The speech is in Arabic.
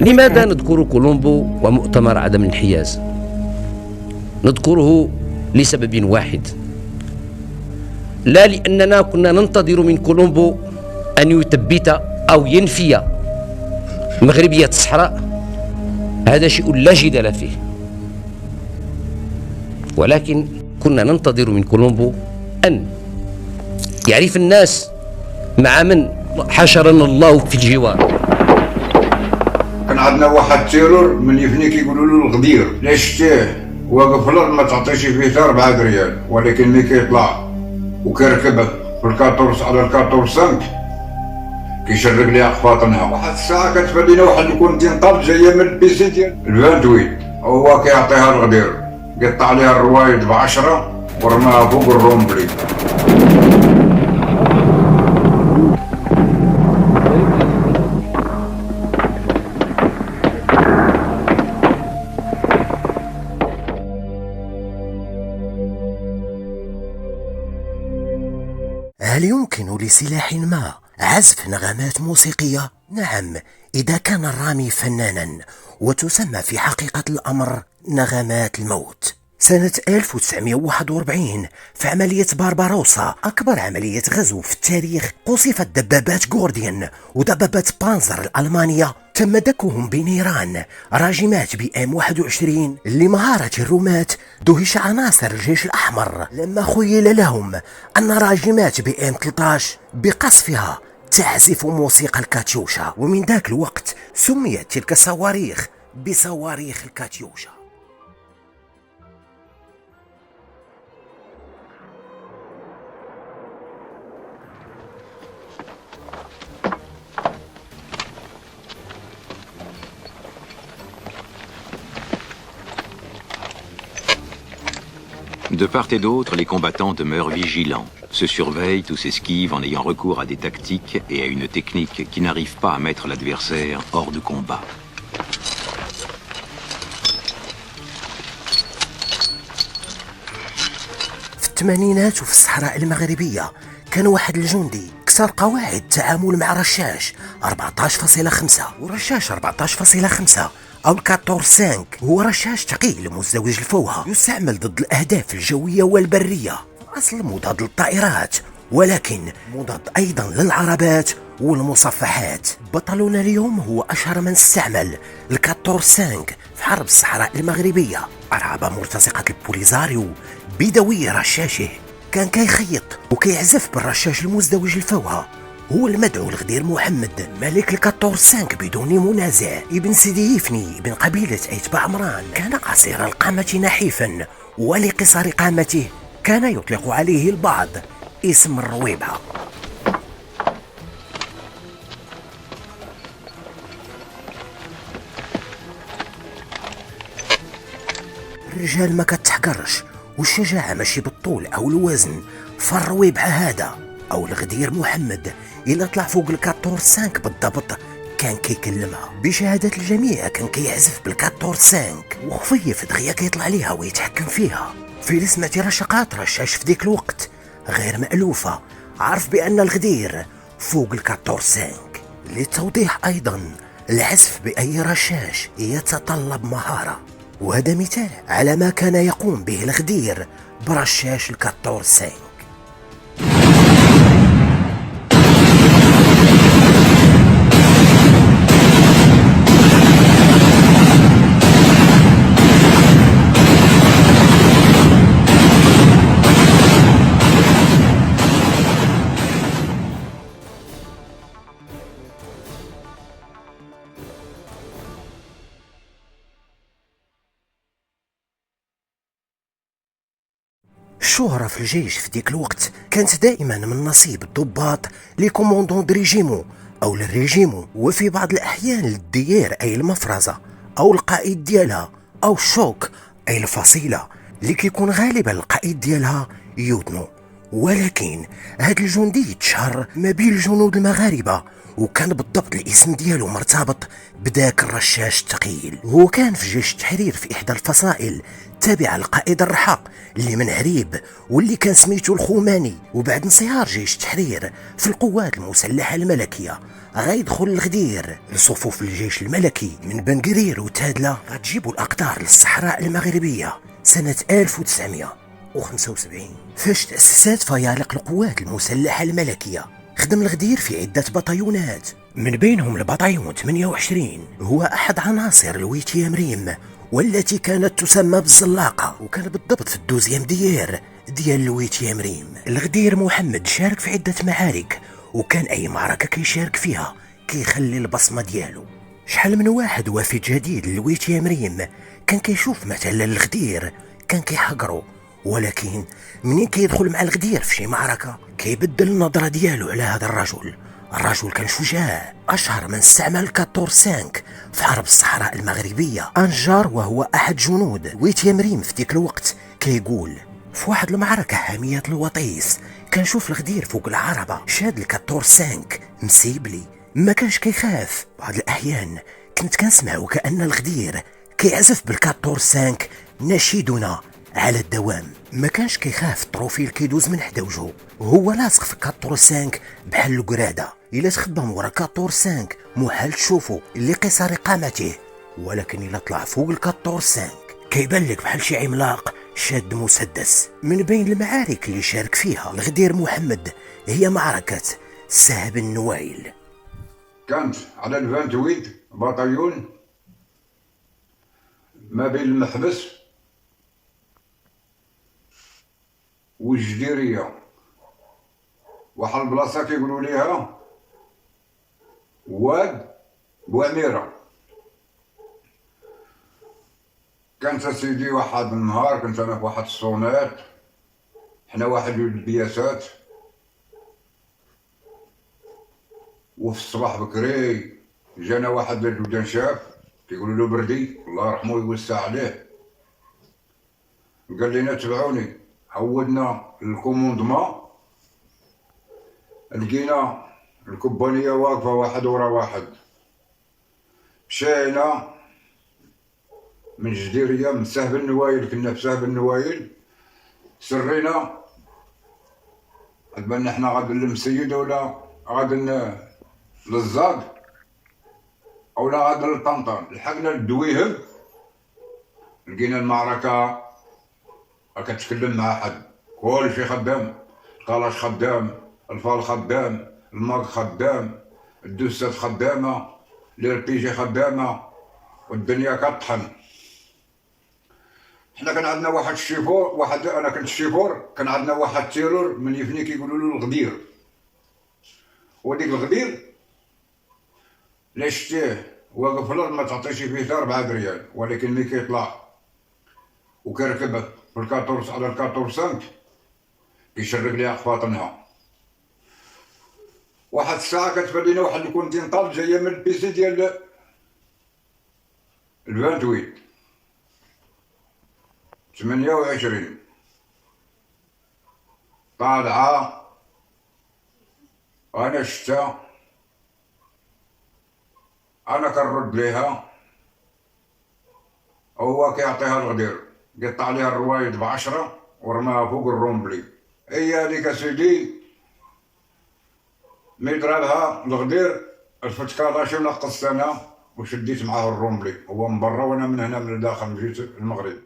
لماذا نذكر كولومبو ومؤتمر عدم الانحياز؟ نذكره لسبب واحد، لا لأننا كنا ننتظر من كولومبو أن يثبت أو ينفي مغربية الصحراء، هذا شيء لا جدال فيه، ولكن كنا ننتظر من كولومبو أن يعرف الناس مع من حشرنا الله في الجوار. كان عندنا واحد تيرور من يفني كيقولوا له الغدير، لا شتيه واقف في الارض ما تعطيش فيه حتى 4 ريال، ولكن ملي كيطلع وكيركب في الكاتورس على الكاتورس 5 كيشرب ليها خفاطنها. واحد الساعه كتبان لينا واحد الكونتين طاب جايه من البيسي ديال الفانتويت، هو كيعطيها الغدير، قطع عليها الروايد ب10 ورماها فوق الرومبلي. هل يمكن لسلاح ما عزف نغمات موسيقية؟ نعم، إذا كان الرامي فنانا، وتسمى في حقيقة الأمر نغمات الموت. سنة 1941 في عملية بارباروسا، أكبر عملية غزو في التاريخ، قصفت دبابات غورديان ودبابات بانزر الألمانية، تم دكهم بنيران راجمات بي ام 21. لمهارة الرماة دهش عناصر الجيش الأحمر لما خيل لهم أن راجمات بي ام 13 بقصفها تعزف موسيقى الكاتيوشا، ومن ذاك الوقت سميت تلك الصواريخ بصواريخ الكاتيوشا. De part et d'autre, les combattants demeurent vigilants, se surveillent ou s'esquivent en ayant recours à des tactiques et à une technique qui n'arrive pas à mettre l'adversaire hors de combat. في الثمانينات وفي الصحراء المغربية كان واحد الجندي كسر قواعد التعامل مع رشاش 14.5، ورشاش 14.5 أو الكاتور 5 هو رشاش ثقيل مزدوج الفوهة، يستعمل ضد الأهداف الجوية والبرية، أصل مضاد للطائرات ولكن مضاد أيضا للعربات والمصفحات. بطلنا اليوم هو أشهر من استعمل الكاتور 5 في حرب الصحراء المغربية. أرعب مرتزقة البوليزاريو بدوي رشاشه، كان كيخيط وكيعزف بالرشاش المزدوج الفوهة، هو المدعو الغدير محمد ملك الكاتور 5 بدون منازع، ابن سيدي يفني ابن قبيلة أيتبع عمران. كان قصير القامة نحيفا، ولقصر قامته كان يطلق عليه البعض اسم الرويبعة. الرجال ما كتحقرش، والشجاعة ماشي بالطول أو الوزن، فالرويبعة هذا أو الغدير محمد إلا طلع فوق الكاتور 5 بالضبط كان كيكلمها. بشهادة الجميع كان كيعزف بالكاتور 5 وخفيف دغيا كيطلع ليها ويتحكم فيها. في سمعتي رشقات رشاش في ديك الوقت غير مألوفة، عرف بأن الغدير فوق الكاتور 5. للتوضيح أيضا، العزف بأي رشاش يتطلب مهارة، وهذا مثال على ما كان يقوم به الغدير برشاش الكاتور 5. الشهرة في الجيش في ديك الوقت كانت دائما من نصيب الضباط لكوموندون دريجيمو أو للريجيمو، وفي بعض الأحيان للديار أي المفرزة، أو القائد ديالها، أو الشوك أي الفصيلة اللي كيكون غالبا القائد ديالها يودنو، ولكن هاد الجندي تشهر ما بين الجنود المغاربة، وكان بالضبط الاسم ديالو مرتبط بداك الرشاش الثقيل. هو كان في جيش التحرير في احدى الفصائل تابعة للقائد الرحاق اللي من هريب واللي كان سميتو الخوماني. وبعد انصهار جيش التحرير في القوات المسلحة الملكية غيدخل الغدير لصفوف الجيش الملكي. من بن قرير وتادلة غتجيبوا الأقدار للصحراء المغربية سنة 1975 فاش تأسست فيالق القوات المسلحة الملكية. خدم الغدير في عدة بطيونات، من بينهم البطيون 28 هو أحد عناصر الويتيام ريم، والتي كانت تسمى بالزلاقة، وكان بالضبط في الدوزيام ديال الويتيام ريم. الغدير محمد شارك في عدة معارك، وكان أي معركة كيشارك فيها كيخلي البصمة ديالو. شحال من واحد وافد جديد للويتيام ريم كان كيشوف مثلا الغدير كان كيحقرو، ولكن منين كيدخل مع الغدير في شي معركة كيبدل النظرة ديالو على هذا الرجل. الرجل كان شجاع. أشهر من استعمل الكاتور 5 في حرب الصحراء المغربية أنجار، وهو أحد جنود ويتيام ريم في ديك الوقت. كيقول في واحد المعركة حامية الوطيس كنشوف الغدير فوق العربة شاد الكاتور 5 مسيبلي، ما كانش كيخاف. بعض الأحيان كنت كنسمع وكأن الغدير كيعزف بالكاتور 5 نشيدنا على الدوام. ما كانش كيخاف الطروفيل كيدوز من حدا وجهه، وهو لاصق في كاتور 5 بحال القرادة. الا تخبى ورا كاتور 5 محال تشوفو اللي قصر قامته، ولكن الا طلع فوق الكاتور 5 كيبان لك بحال شي عملاق شاد مسدس. من بين المعارك اللي شارك فيها الغدير محمد هي معركة سهب النوايل. كانت على الفانتويد بطيون ما بين المحبس والجديرية، واحد البلاصة كيقولوا ليها واد بوعميرة. كانت اسيدي واحد النهار كنت انا في واحد الصونات، حنا واحد جوج البياسات، وفي الصباح بكري جانا واحد الودان شاف كيقولوا له بردي الله يرحمه ويوسع عليه، قال لنا تبعوني. عودنا الكوموندمون، لقينا الكوبانية واقفة واحد ورا واحد. مشينا من جديرية من سهب النوايل، كنا في سهب النوايل، سرينا بالنا حنا غادي للمسيد ولا غادي للزاد ولا غادي للطنطان. لحقنا للدويهم لقينا المعركة كتكلم مع حد، كلشي خدام، الكلاش خدام، الفال خدام، الماك خدام، الدوسات خدامة، الاربيجي خدامة، والدنيا كطحن. حنا كان عندنا واحد الشيفور، انا كنت الشيفور، كان عندنا واحد تيرور من يفني كيقولوا له الغدير. وديك الغدير لا شتيه واقف في الارض ما تعطيش فيه حتى 4 ريال، ولكن ملي كيطلع وكيركب في الكاتورس على الكاتور 5 كيشرق ليها خفاطنها. واحد الساعة كتبان لينا واحد الكونتينطال جاية من البيسي ديال الفانتويت 28 طالعة. أنا شتا أنا كنرد ليها، هو كيعطيها الغدير، قطع عليها الروايد ب10 ورماها فوق الرومبلي. هي هاديك اسيدي مي ضربها الغدير رفت كالاشي ونقصت انا وشديت معاه الرومبلي، هو من برا وانا من هنا من الداخل مشيت المغرب.